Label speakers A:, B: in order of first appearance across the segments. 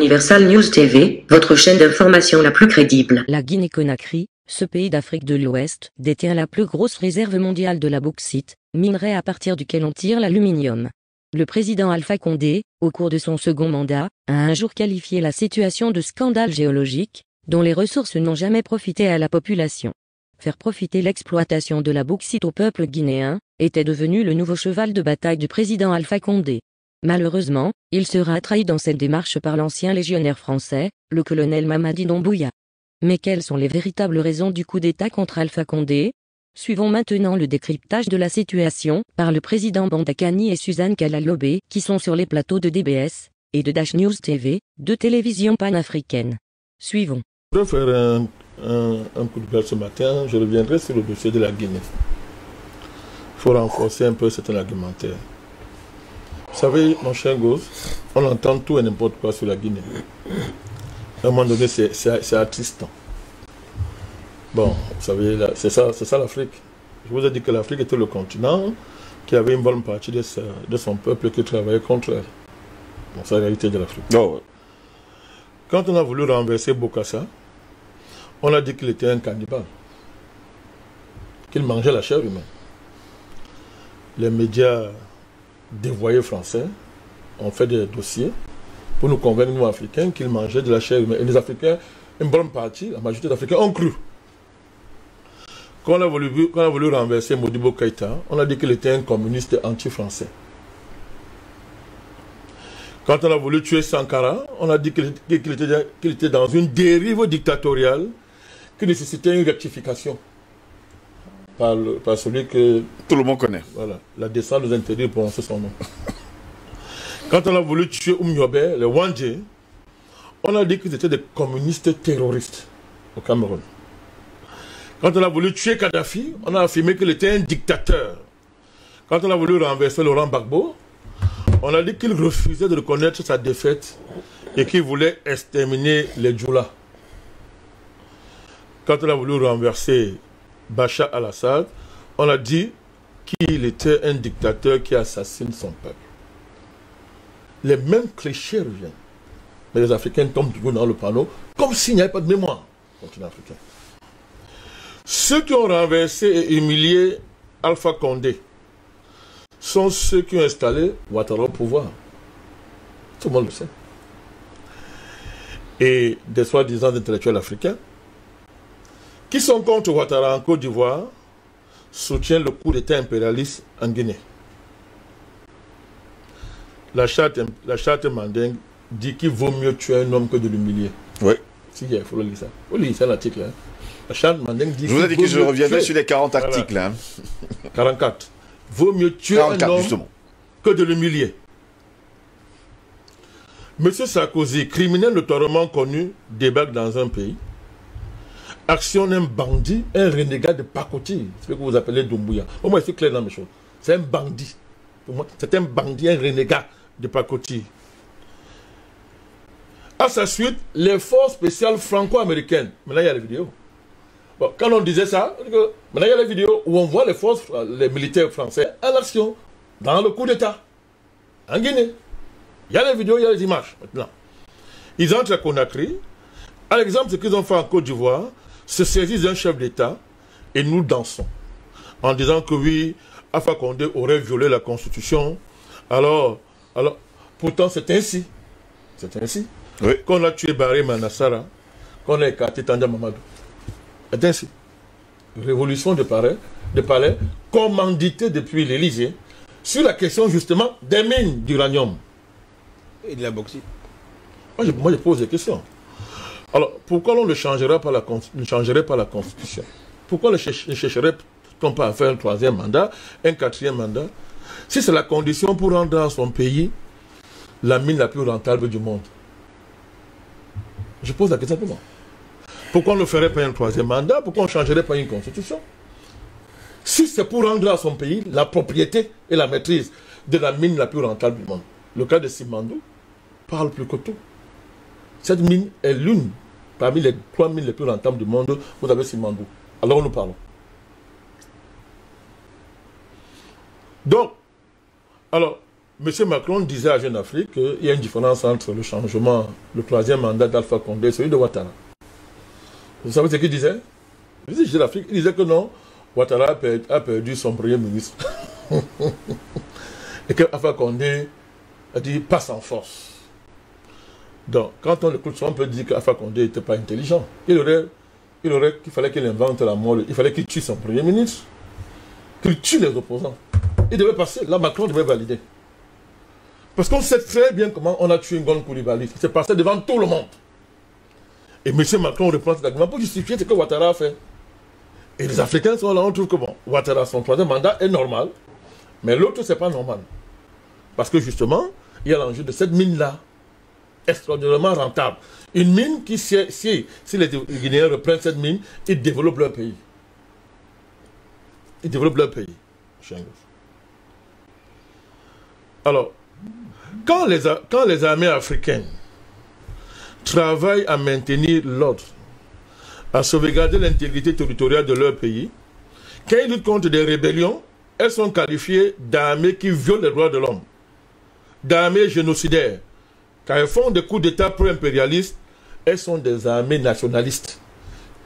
A: Universal News TV, votre chaîne d'information la plus crédible.
B: La Guinée-Conakry, ce pays d'Afrique de l'Ouest, détient la plus grosse réserve mondiale de la bauxite, minerai à partir duquel on tire l'aluminium. Le président Alpha Condé, au cours de son second mandat, a un jour qualifié la situation de scandale géologique, dont les ressources n'ont jamais profité à la population. Faire profiter l'exploitation de la bauxite au peuple guinéen, était devenu le nouveau cheval de bataille du président Alpha Condé. Malheureusement, il sera trahi dans cette démarche par l'ancien légionnaire français, le colonel Mamadi Doumbouya. Mais quelles sont les véritables raisons du coup d'État contre Alpha Condé? Suivons maintenant le décryptage de la situation par le président Bandakani et Suzanne Kalalobé qui sont sur les plateaux de DBS et de Dash News TV, deux télévisions panafricaines. Suivons.
C: Je vais faire un coup de gueule ce matin, je reviendrai sur le dossier de la Guinée. Il faut renforcer un peu cet argumentaire. Vous savez, mon cher gosse, on entend tout et n'importe quoi sur la Guinée. À un moment donné, c'est attristant. Bon, vous savez, c'est ça l'Afrique. Je vous ai dit que l'Afrique était le continent qui avait une bonne partie de son peuple qui travaillait contre elle. Bon, c'est la réalité de l'Afrique. Oh, ouais. Quand on a voulu renverser Bokassa, on a dit qu'il était un cannibale, qu'il mangeait la chair humaine. Les médias dévoyés français ont fait des dossiers pour nous convaincre, nous Africains, qu'il mangeait de la chair humaine. Et les Africains, une bonne partie, la majorité des Africains ont cru. Quand on a voulu renverser Modibo Keïta, on a dit qu'il était un communiste anti-français. Quand on a voulu tuer Sankara, on a dit qu'il était dans une dérive dictatoriale qui nécessitait une rectification par celui que
D: tout le monde connaît.
C: Voilà, la descente nous interdit de prononcer son nom. Quand on a voulu tuer Oumyobé, les Wandje, on a dit qu'ils étaient des communistes terroristes au Cameroun. Quand on a voulu tuer Kadhafi, on a affirmé qu'il était un dictateur. Quand on a voulu renverser Laurent Gbagbo, on a dit qu'il refusait de reconnaître sa défaite et qu'il voulait exterminer les Djoula. Quand on a voulu renverser Bachar al-Assad, on a dit qu'il était un dictateur qui assassine son peuple. Les mêmes clichés reviennent. Mais les Africains tombent toujours dans le panneau, comme s'il n'y avait pas de mémoire au continent africain. Ceux qui ont renversé et humilié Alpha Condé sont ceux qui ont installé Ouattara au pouvoir. Tout le monde le sait. Et des soi-disant intellectuels africains qui sont contre Ouattara en Côte d'Ivoire soutiennent le coup d'État impérialiste en Guinée. La charte Mandingue dit qu'il vaut mieux tuer un homme que de l'humilier.
D: Oui.
C: Si, il faut le lire ça. Il faut lire ça l'article. Hein. La charte Mandingue dit.
D: Je vous ai dit que je reviendrai sur les 40 articles.
C: Voilà.
D: Hein.
C: 44. Vaut mieux tuer
D: 44,
C: un homme
D: justement,
C: que de l'humilier. Monsieur Sarkozy, criminel notoirement connu, débarque dans un pays, actionne un bandit, un renégat de pacotille, c'est ce que vous appelez Doumbouya. Pour moi, c'est clair dans mes choses. C'est un bandit. Pour moi, c'est un bandit, un renégat de pacotille. À sa suite, les forces spéciales franco-américaines. Maintenant, il y a les vidéos. Bon, quand on disait ça, maintenant il y a les vidéos où on voit les militaires français en action dans le coup d'État en Guinée. Il y a les vidéos, il y a les images maintenant. Ils entrent à Conakry. À l'exemple, ce qu'ils ont fait en Côte d'Ivoire, se saisissent d'un chef d'État et nous dansons. En disant que oui, Alpha Condé aurait violé la Constitution. Alors pourtant c'est ainsi. C'est ainsi. Oui. Qu'on a tué Barry Manassara, qu'on a écarté Tanja Mamadou. C'est ainsi. Révolution de palais, commanditée depuis l'Élysée, sur la question justement des mines d'uranium.
E: Et de la bauxite.
C: Moi, je pose des questions. Alors, pourquoi on ne changerait pas la Constitution? Pourquoi ne chercherait-on pas à faire un troisième mandat, un quatrième mandat, si c'est la condition pour rendre dans son pays la mine la plus rentable du monde? Je pose la question simplement. Pourquoi on ne ferait pas un troisième mandat? Pourquoi on ne changerait pas une constitution? Si c'est pour rendre à son pays la propriété et la maîtrise de la mine la plus rentable du monde. Le cas de Simandou parle plus que tout. Cette mine est l'une parmi les 3 mines les plus rentables du monde. Vous avez Simandou. Alors nous parlons. Donc, alors, M. Macron disait à Jeune Afrique qu'il y a une différence entre le changement, le troisième mandat d'Alpha Condé et celui de Ouattara. Vous savez ce qu'il disait? Il disait Jeune Afrique, il disait que non, Ouattara a perdu son premier ministre. Et que Alpha Condé a dit passe en force. Donc, quand on écoute ça, on peut dire qu'Alpha Condé n'était pas intelligent. Il fallait qu'il invente la mort, il fallait qu'il tue son premier ministre, qu'il tue les opposants. Il devait passer, là Macron devait valider. Parce qu'on sait très bien comment on a tué Ngon Coulibaly. C'est passé devant tout le monde. Et M. Macron reprend cet argument pour justifier ce que Ouattara a fait. Et les Africains sont là, on trouve que bon, Ouattara, son troisième mandat est normal, mais l'autre, c'est pas normal. Parce que justement, il y a l'enjeu de cette mine-là, extraordinairement rentable. Une mine qui, si les Guinéens reprennent cette mine, ils développent leur pays. Ils développent leur pays. Alors, quand les armées africaines travaillent à maintenir l'ordre, à sauvegarder l'intégrité territoriale de leur pays, quand ils luttent contre des rébellions, elles sont qualifiées d'armées qui violent les droits de l'homme, d'armées génocidaires. Quand elles font des coups d'État pro-impérialistes, elles sont des armées nationalistes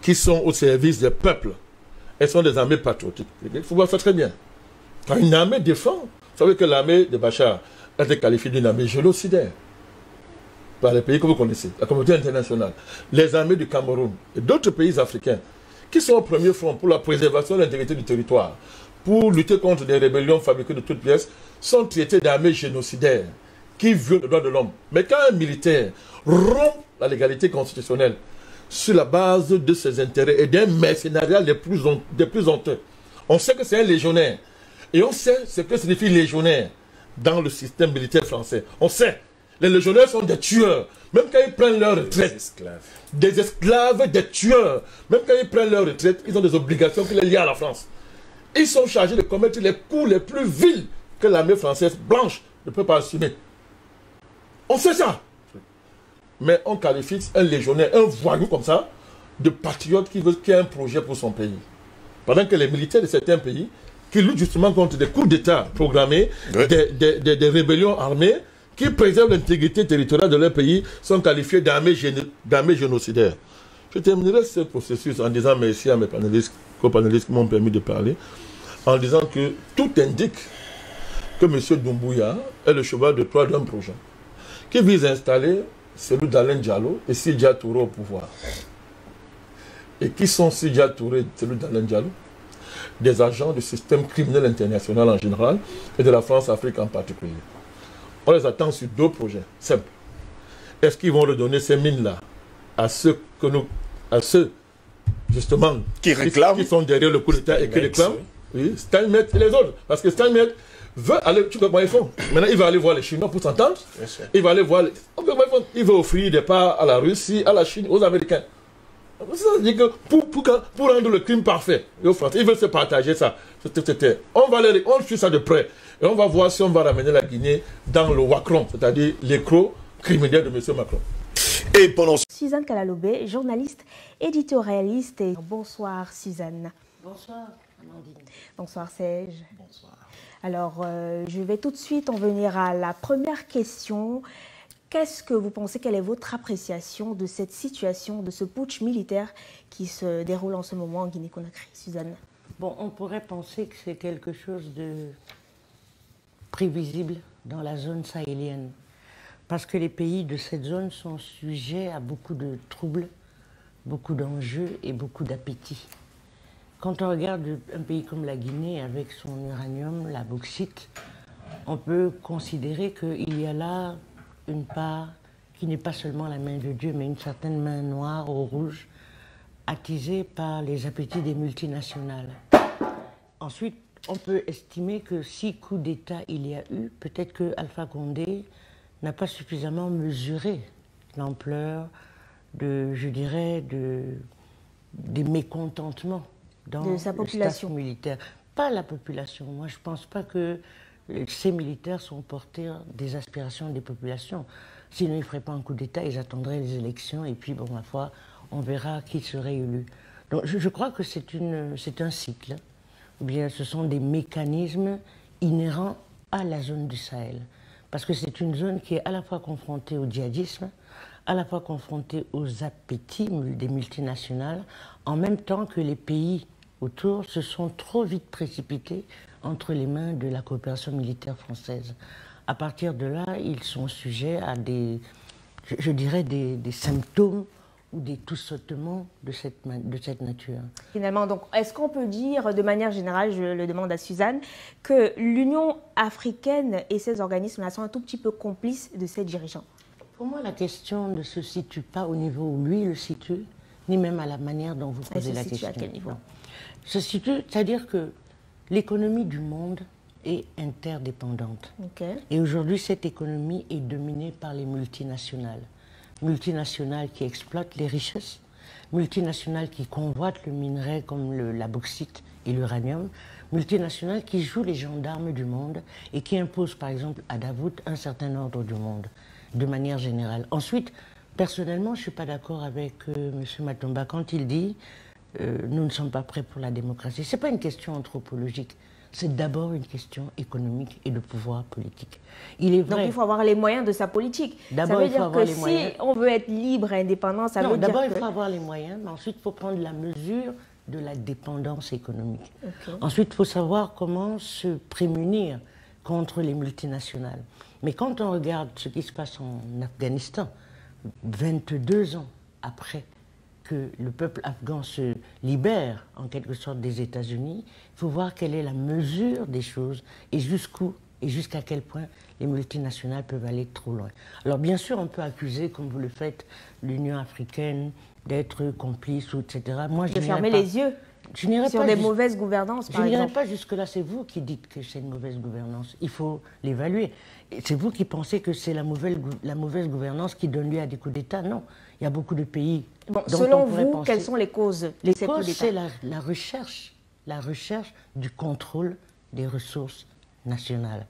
C: qui sont au service des peuples. Elles sont des armées patriotiques. Il faut voir ça très bien. Quand une armée défend, vous savez que l'armée de Bachar a été qualifiée d'une armée génocidaire par les pays que vous connaissez, la communauté internationale, les armées du Cameroun et d'autres pays africains qui sont au premier front pour la préservation de l'intégrité du territoire, pour lutter contre des rébellions fabriquées de toutes pièces, sont traités d'armées génocidaires qui violent les droits de l'homme. Mais quand un militaire rompt la légalité constitutionnelle sur la base de ses intérêts et d'un mercenariat des plus honteux, on sait que c'est un légionnaire. Et on sait ce que signifie légionnaire dans le système militaire français. On sait. Les légionnaires sont des tueurs. Même quand ils prennent leur retraite. Des esclaves, des tueurs. Même quand ils prennent leur retraite, ils ont des obligations qui les lient à la France. Ils sont chargés de commettre les coups les plus vils que l'armée française blanche ne peut pas assumer. On sait ça. Mais on qualifie un légionnaire, un voyou comme ça, de patriote qui a un projet pour son pays. Pendant que les militaires de certains pays, qui luttent justement contre des coups d'État programmés, oui, des rébellions armées, qui préservent l'intégrité territoriale de leur pays, sont qualifiés d'armées génocidaires. Je terminerai ce processus en disant merci à mes copanélistes qui m'ont permis de parler, en disant que tout indique que M. Doumbouya est le cheval de Troie d'un projet qui vise à installer celui d'Alain Diallo et Sidja Touré au pouvoir. Et qui sont Sidja Touré et celui d'Alain Diallo? Des agents du système criminel international en général et de la France-Afrique en particulier. On les attend sur deux projets simples. Est-ce qu'ils vont redonner ces mines-là à ceux justement qui réclament, qui sont derrière le coup d'État et qui réclament? Oui, Steinmetz et les autres. Parce que Steinmetz veut aller, tu vois comment ils font. Maintenant, il va aller voir les Chinois pour s'entendre. Il va aller voir il veut offrir des parts à la Russie, à la Chine, aux Américains. Ça veut dire que pour rendre le crime parfait, ils veulent se partager ça. On suit ça de près. Et on va voir si on va ramener la Guinée dans le Wacron, c'est-à-dire l'écrou criminel de M. Macron.
F: Et pendant...
G: Suzanne Kalalobé, journaliste, éditorialiste. Et... Bonsoir Suzanne.
B: Bonsoir Amandine.
G: Bonsoir Serge.
F: Bonsoir.
G: Alors, je vais tout de suite en venir à la première question. Qu'est-ce que vous pensez, quelle est votre appréciation de cette situation, de ce putsch militaire qui se déroule en ce moment en Guinée-Conakry, Suzanne?
B: Bon, on pourrait penser que c'est quelque chose de prévisible dans la zone sahélienne, parce que les pays de cette zone sont sujets à beaucoup de troubles, beaucoup d'enjeux et beaucoup d'appétit. Quand on regarde un pays comme la Guinée avec son uranium, la bauxite, on peut considérer qu'il y a là une part qui n'est pas seulement la main de Dieu, mais une certaine main noire ou rouge, attisée par les appétits des multinationales. Ensuite, on peut estimer que si coup d'État il y a eu, peut-être que Alpha Condé n'a pas suffisamment mesuré l'ampleur je dirais, des mécontentements dans
G: sa population.
B: Le staff militaire. Pas la population. Moi, je ne pense pas que ces militaires sont porteurs des aspirations des populations. Sinon, ils ne feraient pas un coup d'État, ils attendraient les élections et puis, bon, ma foi, on verra qui serait élu. Donc, je crois que c'est un cycle. Ou bien ce sont des mécanismes inhérents à la zone du Sahel.
F: parce que c'est une zone qui est à la fois confrontée au djihadisme, à la fois confrontée aux appétits des multinationales, en même temps que les pays autour se sont trop vite précipités entre les mains de la coopération militaire française. À partir de là, ils sont sujets à je dirais, des symptômes ou des tout-sautements de cette nature.
G: Finalement, donc, est-ce qu'on peut dire, de manière générale, je le demande à Suzanne, que l'Union africaine et ses organismes-là sont un tout petit peu complices de ces dirigeants?
F: Pour moi, la question ne se situe pas au niveau où lui le situe, ni même à la manière dont vous posez la question.
G: À quel niveau?
F: Se situe, c'est-à-dire que l'économie du monde est interdépendante.
G: Okay.
F: Et aujourd'hui, cette économie est dominée par les multinationales. Multinationales qui exploitent les richesses, multinationales qui convoitent le minerai comme la bauxite et l'uranium, multinationales qui jouent les gendarmes du monde et qui imposent par exemple à Davout un certain ordre du monde, de manière générale. Ensuite, personnellement, je ne suis pas d'accord avec M. Matomba quand il dit nous ne sommes pas prêts pour la démocratie. Ce n'est pas une question anthropologique. C'est d'abord une question économique et de pouvoir politique. Il est vrai.
G: Donc il faut avoir les moyens de sa politique.
F: D'abord, il faut avoir les moyens.
G: Si on veut être libre et indépendant, ça veut dire
F: d'abord, il faut avoir les moyens, mais ensuite, il faut prendre la mesure de la dépendance économique.
G: Okay.
F: Ensuite, il faut savoir comment se prémunir contre les multinationales. Mais quand on regarde ce qui se passe en Afghanistan, 22 ans après que le peuple afghan se libère en quelque sorte des États-Unis, il faut voir quelle est la mesure des choses et jusqu'où et jusqu'à quel point les multinationales peuvent aller trop loin. Alors bien sûr, on peut accuser, comme vous le faites, l'Union africaine d'être complice, etc. Moi,
G: de fermer les yeux sur des mauvaises gouvernances, par exemple.
F: Je n'irai pas jusque-là, c'est vous qui dites que c'est une mauvaise gouvernance. Il faut l'évaluer. C'est vous qui pensez que c'est la mauvaise gouvernance qui donne lieu à des coups d'État. Non, il y a beaucoup de pays.
G: Bon, selon vous, quelles sont les causes de ces coups d'État?
F: Les causes, c'est la recherche du contrôle des ressources nationales.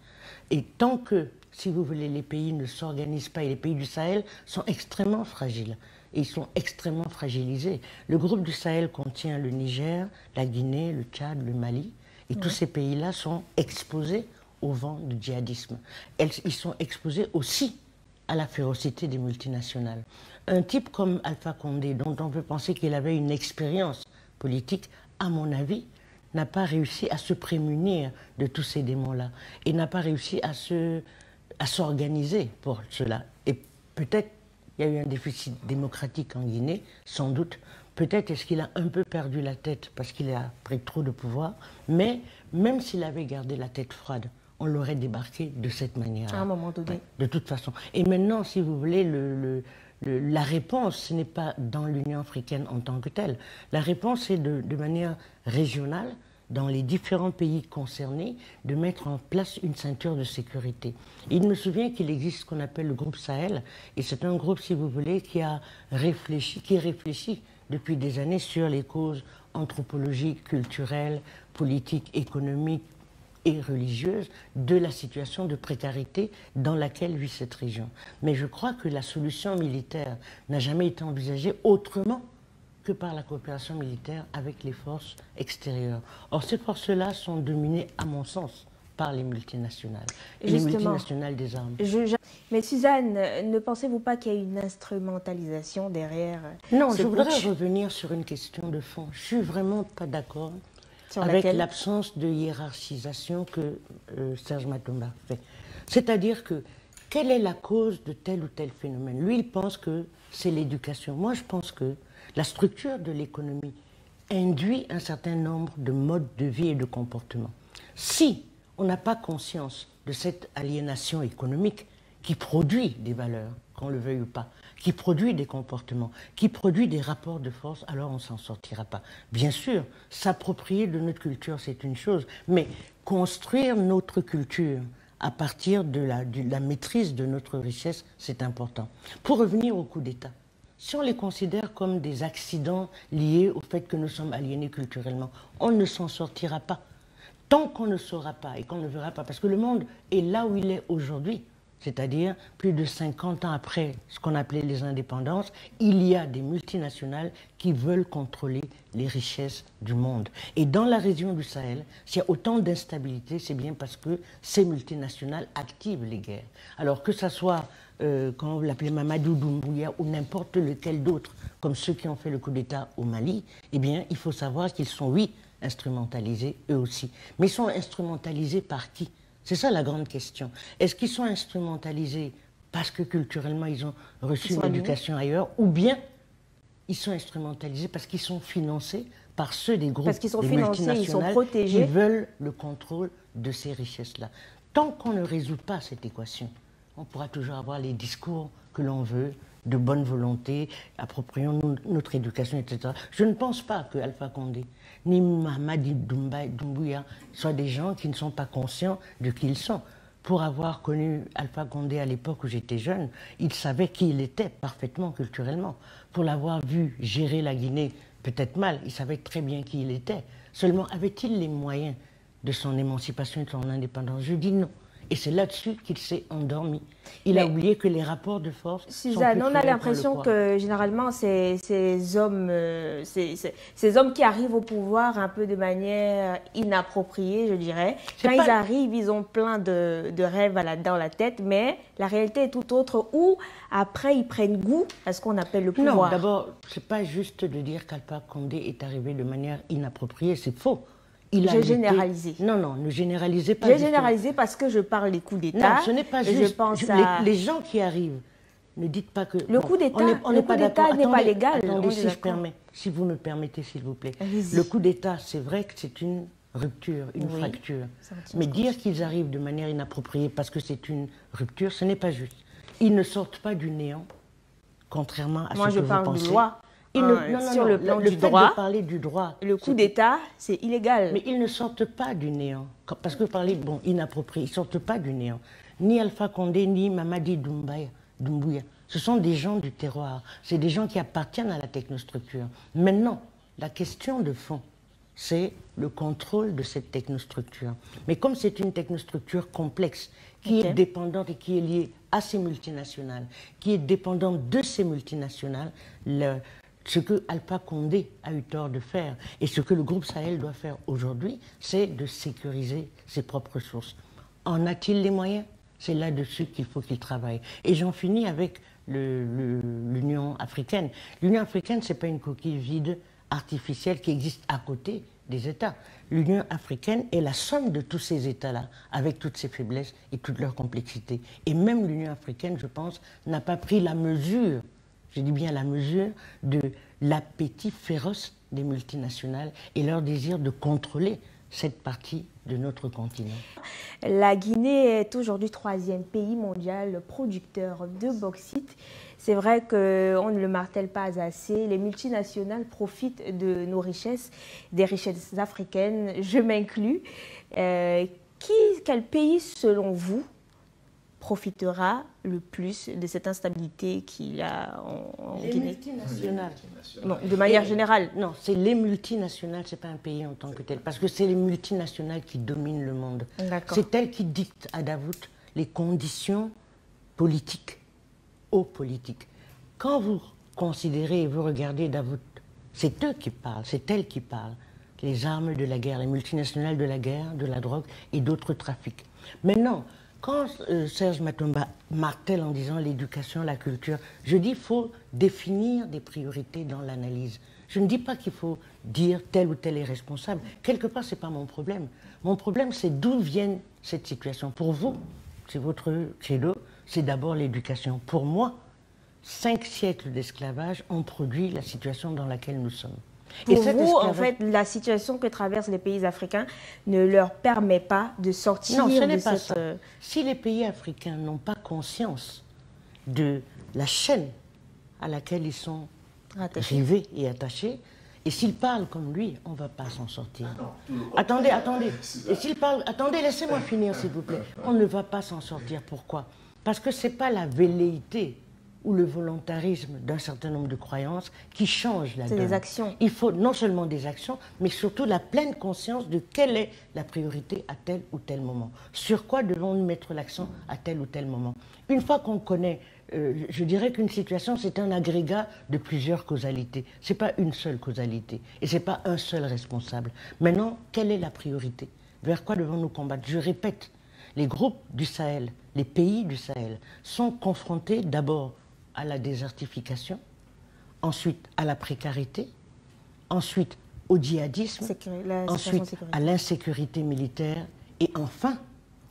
F: Et tant que, si vous voulez, les pays ne s'organisent pas, et les pays du Sahel sont extrêmement fragiles, et ils sont extrêmement fragilisés. Le groupe du Sahel contient le Niger, la Guinée, le Tchad, le Mali, et tous ces pays-là sont exposés au vent du djihadisme. Ils sont exposés aussi à la férocité des multinationales. Un type comme Alpha Condé, dont on peut penser qu'il avait une expérience politique, à mon avis, n'a pas réussi à se prémunir de tous ces démons-là et n'a pas réussi à s'organiser pour cela. Et peut-être il y a eu un déficit démocratique en Guinée, sans doute. Peut-être est-ce qu'il a un peu perdu la tête parce qu'il a pris trop de pouvoir, mais même s'il avait gardé la tête froide, on l'aurait débarqué de cette manière-là.
G: À un moment donné.
F: De toute façon. Et maintenant, si vous voulez, la réponse, ce n'est pas dans l'Union africaine en tant que telle. La réponse est de manière régionale, dans les différents pays concernés, de mettre en place une ceinture de sécurité. Il me souvient qu'il existe ce qu'on appelle le groupe Sahel, et c'est un groupe, si vous voulez, qui réfléchit depuis des années sur les causes anthropologiques, culturelles, politiques, économiques et religieuses de la situation de précarité dans laquelle vit cette région. Mais je crois que la solution militaire n'a jamais été envisagée autrement que par la coopération militaire avec les forces extérieures. Or, ces forces-là sont dominées, à mon sens, par les multinationales. Les multinationales des armes.
G: Mais Suzanne, ne pensez-vous pas qu'il y a une instrumentalisation derrière
F: Non, je voudrais revenir sur une question de fond. Je ne suis vraiment pas d'accord avec l'absence de hiérarchisation que Serge Matomba fait. C'est-à-dire que, quelle est la cause de tel ou tel phénomène? Lui, il pense que c'est l'éducation. Moi, je pense que la structure de l'économie induit un certain nombre de modes de vie et de comportements. Si on n'a pas conscience de cette aliénation économique qui produit des valeurs, qu'on le veuille ou pas, qui produit des comportements, qui produit des rapports de force, alors on ne s'en sortira pas. Bien sûr, s'approprier de notre culture, c'est une chose, mais construire notre culture à partir de la maîtrise de notre richesse, c'est important. Pour revenir au coup d'État, si on les considère comme des accidents liés au fait que nous sommes aliénés culturellement, on ne s'en sortira pas. Tant qu'on ne saura pas et qu'on ne verra pas, parce que le monde est là où il est aujourd'hui, C'est-à-dire, plus de 50 ans après ce qu'on appelait les indépendances, il y a des multinationales qui veulent contrôler les richesses du monde. Et dans la région du Sahel, s'il y a autant d'instabilité, c'est bien parce que ces multinationales activent les guerres. Alors que ça soit, comment vous l'appelez, Mamadou Doumbouya ou n'importe lequel d'autre, comme ceux qui ont fait le coup d'État au Mali, eh bien, il faut savoir qu'ils sont, oui, instrumentalisés eux aussi. Mais ils sont instrumentalisés par qui ? C'est ça la grande question. Est-ce qu'ils sont instrumentalisés parce que culturellement ils ont reçu une éducation ailleurs, ou bien ils sont instrumentalisés parce qu'ils sont financés par ceux des groupes, des multinationales qui veulent le contrôle de ces richesses-là. Tant qu'on ne résout pas cette équation, on pourra toujours avoir les discours que l'on veut, de bonne volonté, approprions notre éducation, etc. Je ne pense pas que Alpha Condé ni Mamadi Doumbouya soient des gens qui ne sont pas conscients de qui ils sont. Pour avoir connu Alpha Condé à l'époque où j'étais jeune, il savait qui il était parfaitement culturellement. Pour l'avoir vu gérer la Guinée, peut-être mal, il savait très bien qui il était. Seulement, avait-il les moyens de son émancipation et de son indépendance? Je dis non. Et c'est là-dessus qu'il s'est endormi. Il a oublié que les rapports de force
G: Suzanne, on a l'impression que généralement ces hommes qui arrivent au pouvoir un peu de manière inappropriée, je dirais, quand ils arrivent, ils ont plein de rêves dans la tête, mais la réalité est tout autre, où après ils prennent goût à ce qu'on appelle le pouvoir.
F: Non, d'abord, c'est pas juste de dire qu'Alpha Condé est arrivé de manière inappropriée, c'est faux.
G: J'ai généralisé.
F: Non, non, ne généralisez pas.
G: J'ai généralisé parce que je parle des coups d'État.
F: Non, ce n'est pas juste. Les gens qui arrivent, ne dites pas que...
G: Le coup d'État n'est pas légal.
F: Attendez, si vous me permettez, s'il vous plaît. Le coup d'État, c'est vrai que c'est une rupture, une fracture. Mais dire qu'ils arrivent de manière inappropriée parce que c'est une rupture, ce n'est pas juste. Ils ne sortent pas du néant, contrairement à ce que vous pensez.
G: Moi, je parle de loi.
F: Sur le plan du droit, de parler du droit,
G: le coup d'État, c'est illégal.
F: Mais ils ne sortent pas du néant. Parce que vous parlez, bon, inapproprié, ils ne sortent pas du néant. Ni Alpha Condé, ni Mamadi Doumbouya. Ce sont des gens du terroir. C'est des gens qui appartiennent à la technostructure. Maintenant, la question de fond, c'est le contrôle de cette technostructure. Mais comme c'est une technostructure complexe, qui est dépendante et qui est liée à ces multinationales, qui est dépendante de ces multinationales, ce que Alpha Condé a eu tort de faire et ce que le groupe Sahel doit faire aujourd'hui, c'est de sécuriser ses propres ressources. En a-t-il les moyens? C'est là-dessus qu'il faut qu'il travaille. Et j'en finis avec l'Union africaine. L'Union africaine, ce n'est pas une coquille vide artificielle qui existe à côté des États. L'Union africaine est la somme de tous ces États-là, avec toutes ses faiblesses et toute leur complexité. Et même l'Union africaine, je pense, n'a pas pris la mesure, je dis bien la mesure, de l'appétit féroce des multinationales et leur désir de contrôler cette partie de notre continent.
G: La Guinée est aujourd'hui 3e pays mondial producteur de bauxite. C'est vrai qu'on ne le martèle pas assez. Les multinationales profitent de nos richesses, des richesses africaines, je m'inclus. Quel pays, selon vous, profitera le plus de cette instabilité qu'il y a en Guinée?
F: Les multinationales.
G: Non, de manière générale.
F: Non, c'est les multinationales, ce n'est pas un pays en tant que tel, parce que c'est les multinationales qui dominent le monde. C'est elles qui dictent à Davos les conditions politiques, aux politiques. Quand vous considérez et vous regardez Davos, c'est eux qui parlent, c'est elles qui parlent. Les armes de la guerre, les multinationales de la guerre, de la drogue et d'autres trafics. Maintenant, quand Serge Matomba martèle en disant l'éducation, la culture, je dis qu'il faut définir des priorités dans l'analyse. Je ne dis pas qu'il faut dire tel ou tel est responsable. Quelque part, ce n'est pas mon problème. Mon problème, c'est d'où vient cette situation. Pour vous, c'est votre credo, c'est d'abord l'éducation. Pour moi, 5 siècles d'esclavage ont produit la situation dans laquelle nous sommes.
G: Pour vous, en fait, la situation que traversent les pays africains ne leur permet pas de sortir de cette... Non, ce n'est pas ça.
F: Si les pays africains n'ont pas conscience de la chaîne à laquelle ils sont rivés et attachés, et s'ils parlent comme lui, on ne va pas s'en sortir. Attendez. Et s'ils parlent... Attendez, laissez-moi finir, s'il vous plaît. On ne va pas s'en sortir. Pourquoi? Parce que ce n'est pas la velléité ou le volontarisme d'un certain nombre de croyances qui changent la donne.
G: C'est des actions.
F: Il faut non seulement des actions, mais surtout la pleine conscience de quelle est la priorité à tel ou tel moment. Sur quoi devons-nous mettre l'accent à tel ou tel moment. Une fois qu'on connaît, je dirais qu'une situation, c'est un agrégat de plusieurs causalités. Ce n'est pas une seule causalité et ce n'est pas un seul responsable. Maintenant, quelle est la priorité? Vers quoi devons-nous combattre? Je répète, les groupes du Sahel, les pays du Sahel sont confrontés d'abord à la désertification, ensuite à la précarité, ensuite au djihadisme, ensuite à l'insécurité militaire et enfin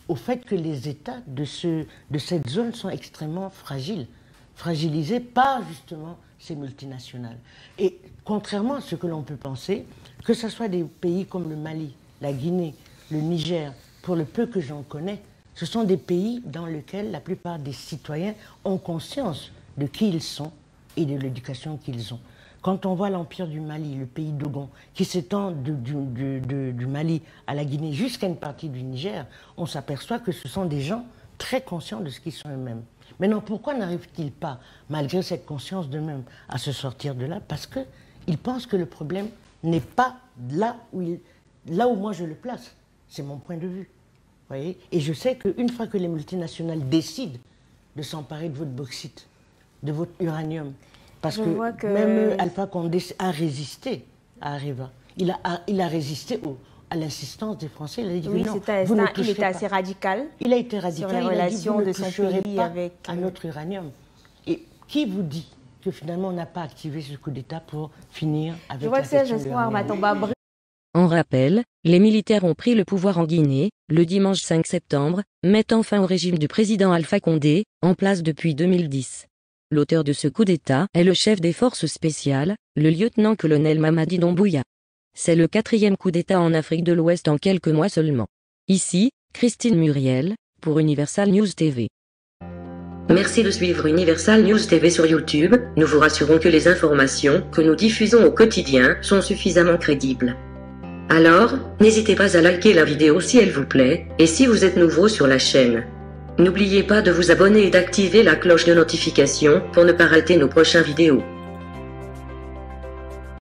F: au fait que les États de cette zone sont extrêmement fragiles, fragilisés par justement ces multinationales. Et contrairement à ce que l'on peut penser, que ce soit des pays comme le Mali, la Guinée, le Niger, pour le peu que j'en connais, ce sont des pays dans lesquels la plupart des citoyens ont conscience de qui ils sont et de l'éducation qu'ils ont. Quand on voit l'empire du Mali, le pays Dogon, qui s'étend du Mali à la Guinée jusqu'à une partie du Niger, on s'aperçoit que ce sont des gens très conscients de ce qu'ils sont eux-mêmes. Maintenant, pourquoi n'arrivent-ils pas, malgré cette conscience d'eux-mêmes, à se sortir de là? Parce qu'ils pensent que le problème n'est pas là où moi je le place. C'est mon point de vue. Voyez? Et je sais qu'une fois que les multinationales décident de s'emparer de votre bauxite, de votre uranium, parce que même Alpha Condé a résisté à Areva. Il a résisté à l'insistance des Français. Il a dit
G: oui,
F: non,
G: il était assez radical.
F: Il a été radical.
G: Sur les relations
F: il a dit,
G: de son pays avec
F: à notre uranium. Et qui vous dit que finalement on n'a pas activé ce coup d'État pour finir avec la question de l'uranium?
B: En rappel, les militaires ont pris le pouvoir en Guinée, le dimanche 5 septembre, mettant fin au régime du président Alpha Condé, en place depuis 2010. L'auteur de ce coup d'État est le chef des forces spéciales, le lieutenant-colonel Mamadi Doumbouya. C'est le 4e coup d'État en Afrique de l'Ouest en quelques mois seulement. Ici, Christine Muriel, pour Universal News TV.
A: Merci de suivre Universal News TV sur YouTube. Nous vous rassurons que les informations que nous diffusons au quotidien sont suffisamment crédibles. Alors, n'hésitez pas à liker la vidéo si elle vous plaît, et si vous êtes nouveau sur la chaîne. N'oubliez pas de vous abonner et d'activer la cloche de notification pour ne pas rater nos prochaines vidéos.